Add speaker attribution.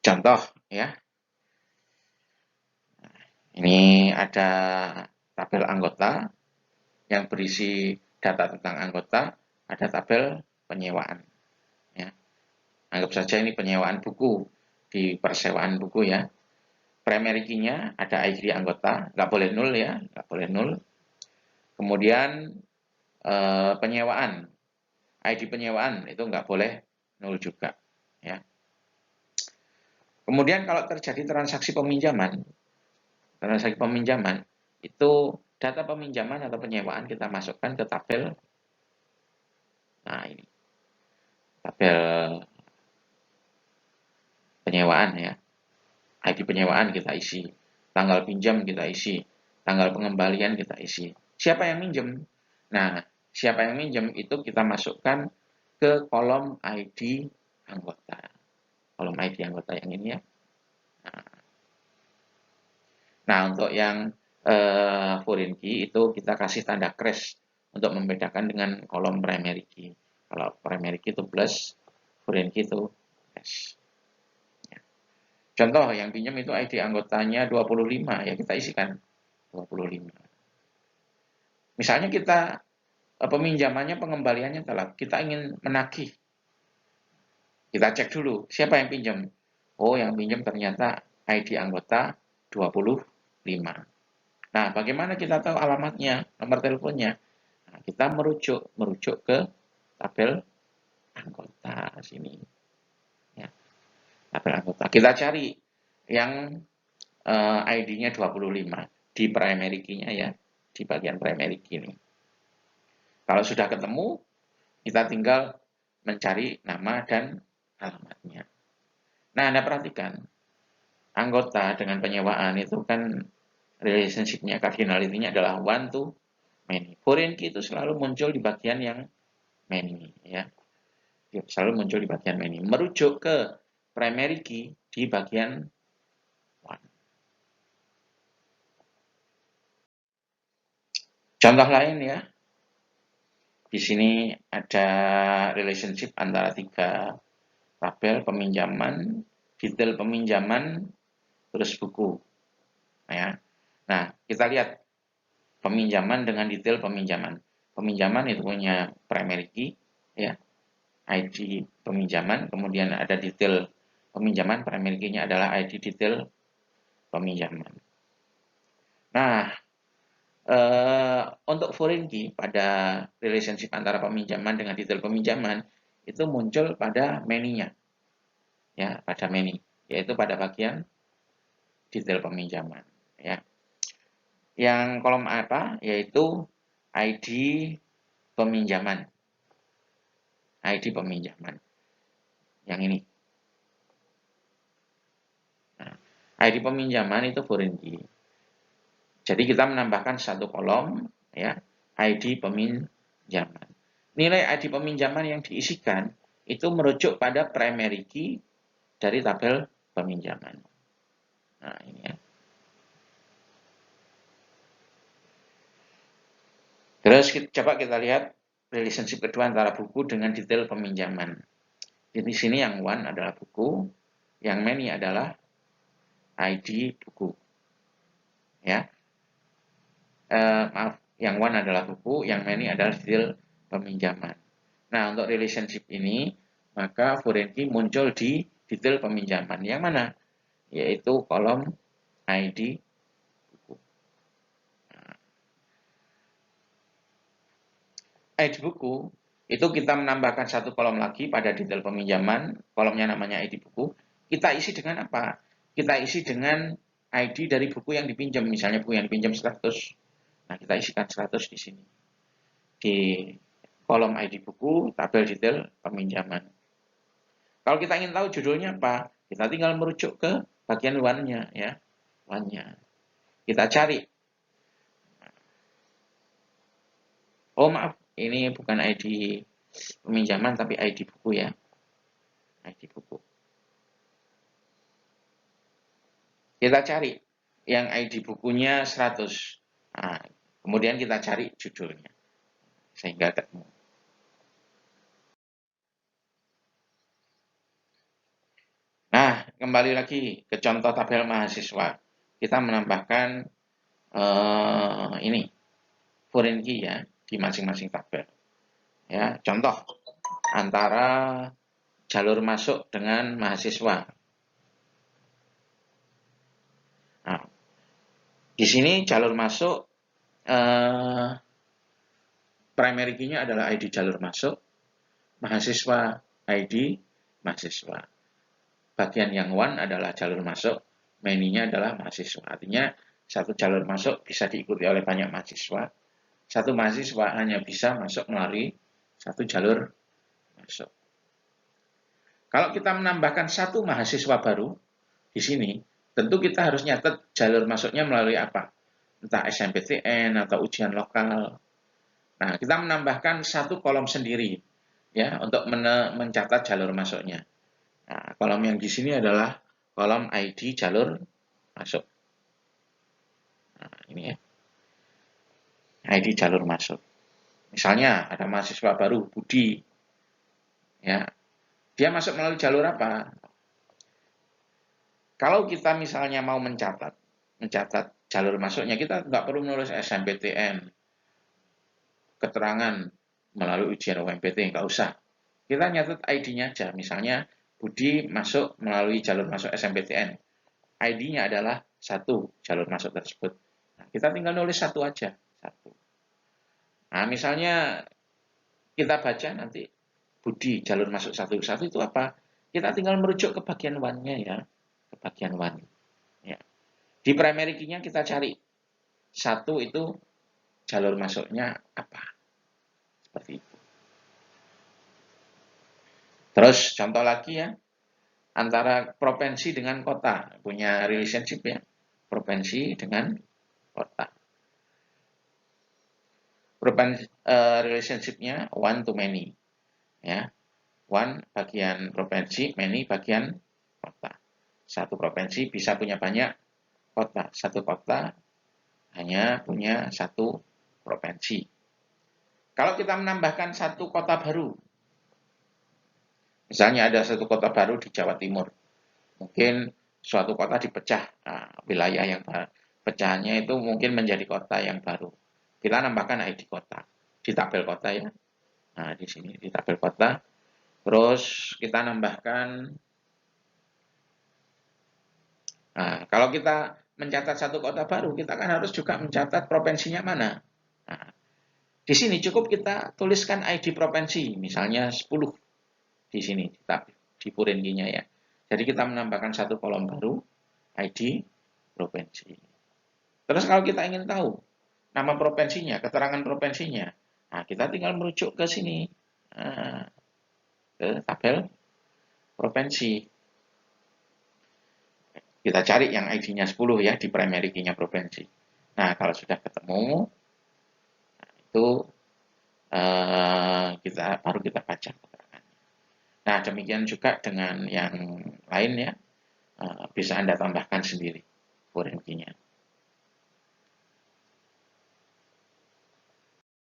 Speaker 1: Contoh ya, ini ada tabel anggota yang berisi data tentang anggota, ada tabel penyewaan. Ya. Anggap saja ini penyewaan buku di persewaan buku ya. Primary key-nya ada ID anggota, nggak boleh nol ya, nggak boleh nol. Kemudian penyewaan, ID penyewaan itu nggak boleh nol juga. Ya. Kemudian kalau terjadi transaksi peminjaman itu data peminjaman atau penyewaan kita masukkan ke tabel. Nah ini tabel penyewaan ya. ID penyewaan kita isi, tanggal pinjam kita isi, tanggal pengembalian kita isi. Siapa yang minjem? Nah, siapa yang minjem itu kita masukkan ke kolom ID anggota. Kolom ID anggota yang ini ya. Nah, untuk yang foreign key itu kita kasih tanda crash untuk membedakan dengan kolom primary key. Kalau primary key itu plus, foreign key itu hash. Contoh yang pinjam itu ID anggotanya 25, ya kita isikan 25. Misalnya kita peminjamannya pengembaliannya telat, kita ingin menagih. Kita cek dulu siapa yang pinjam. Oh, yang pinjam ternyata ID anggota 25. Nah, bagaimana kita tahu alamatnya, nomor teleponnya? Nah, kita merujuk ke tabel anggota sini. Ya, tabel anggota. Kita cari yang ID-nya 25 di primary key-nya ya, di bagian primary key ini. Kalau sudah ketemu, kita tinggal mencari nama dan alamatnya. Nah, Anda perhatikan, anggota dengan penyewaan itu kan relationship-nya, cardinality-nya adalah one to many. Foreign key itu selalu muncul di bagian yang many ya. Selalu muncul di bagian many. Merujuk ke primary key di bagian one. Contoh lain ya. Di sini ada relationship antara tiga tabel peminjaman, detail peminjaman, terus buku. Ya. Nah, kita lihat peminjaman dengan detail peminjaman. Peminjaman itu punya primary key, ya, ID peminjaman, kemudian ada detail peminjaman, primary key-nya adalah ID detail peminjaman. Nah, untuk foreign key pada relationship antara peminjaman dengan detail peminjaman itu muncul pada menu-nya, ya, pada menu, yaitu pada bagian detail peminjaman, ya. Yang kolom apa? Yaitu ID peminjaman. ID peminjaman. Yang ini. Nah, ID peminjaman itu foreign key. Jadi kita menambahkan satu kolom, ya, ID peminjaman. Nilai ID peminjaman yang diisikan itu merujuk pada primary key dari tabel peminjaman. Nah, ini ya. Terus coba kita lihat relationship kedua antara buku dengan detail peminjaman. Di sini yang one adalah buku, yang many adalah ID buku. Ya. Maaf, yang one adalah buku, yang many adalah detail peminjaman. Nah, untuk relationship ini, maka foreign key muncul di detail peminjaman. Yang mana? Yaitu kolom ID buku. Nah, ID buku itu kita menambahkan satu kolom lagi pada detail peminjaman, kolomnya namanya ID buku. Kita isi dengan apa? Kita isi dengan ID dari buku yang dipinjam, misalnya buku yang dipinjam 100. Nah, kita isikan 100 di sini. Di kolom ID buku, tabel detail peminjaman. Kalau kita ingin tahu judulnya apa, kita tinggal merujuk ke bagian one-nya ya. One-nya. Kita cari. Oh, maaf, ini bukan ID peminjaman tapi ID buku ya. ID buku. Kita cari yang ID bukunya 100. Nah, kemudian kita cari judulnya. Sehingga ketemu. Nah, kembali lagi ke contoh tabel mahasiswa. Kita menambahkan ini foreign key ya di masing-masing tabel. Ya, contoh antara jalur masuk dengan mahasiswa. Nah, di sini jalur masuk primary key-nya adalah ID jalur masuk, mahasiswa ID mahasiswa. Bagian yang one adalah jalur masuk, many-nya adalah mahasiswa. Artinya satu jalur masuk bisa diikuti oleh banyak mahasiswa. Satu mahasiswa hanya bisa masuk melalui satu jalur masuk. Kalau kita menambahkan satu mahasiswa baru di sini, tentu kita harus nyatet jalur masuknya melalui apa? Entah SNMPTN atau ujian lokal. Nah, kita menambahkan satu kolom sendiri ya untuk mencatat jalur masuknya. Nah, kolom yang di sini adalah kolom ID jalur masuk. Nah, ini ya. ID jalur masuk. Misalnya ada mahasiswa baru Budi. Ya. Dia masuk melalui jalur apa? Kalau kita misalnya mau mencatat jalur masuknya, kita nggak perlu menulis SNMPTN, keterangan melalui ujian UMPT, nggak usah. Kita nyatet ID-nya aja. Misalnya Budi masuk melalui jalur masuk SNMPTN. ID-nya adalah satu jalur masuk tersebut. Nah, kita tinggal nulis satu aja. Satu. Nah, misalnya kita baca nanti Budi jalur masuk satu itu apa? Kita tinggal merujuk ke bagian one-nya ya, ke bagian one. Ya. Di primary key-nya kita cari satu itu jalur masuknya apa? Seperti itu. Terus contoh lagi ya, antara provinsi dengan kota punya relationship ya, provinsi dengan kota. Relationship-nya one to many ya. One bagian provinsi, many bagian kota. Satu provinsi bisa punya banyak kota. Satu kota hanya punya satu provinsi. Kalau kita menambahkan satu kota baru, misalnya ada satu kota baru di Jawa Timur, mungkin suatu kota dipecah, wilayah yang pecahannya itu mungkin menjadi kota yang baru. Kita nambahkan ID kota di tabel kota ya. Nah, di sini di tabel kota. Terus kita nambahkan, nah, kalau kita mencatat satu kota baru, kita kan harus juga mencatat provinsinya mana. Nah, di sini cukup kita tuliskan ID provinsi, misalnya 10 di sini, di puringinya ya. Jadi kita menambahkan satu kolom baru, ID provinsi. Terus kalau kita ingin tahu nama provinsinya, keterangan provinsinya, nah kita tinggal merujuk ke sini, ke tabel provinsi. Kita cari yang ID-nya 10 ya di primary key-nya provinsi. Nah, kalau sudah ketemu, itu baru kita baca keterangannya. Nah, demikian juga dengan yang lain ya, bisa Anda tambahkan sendiri foreign key-nya.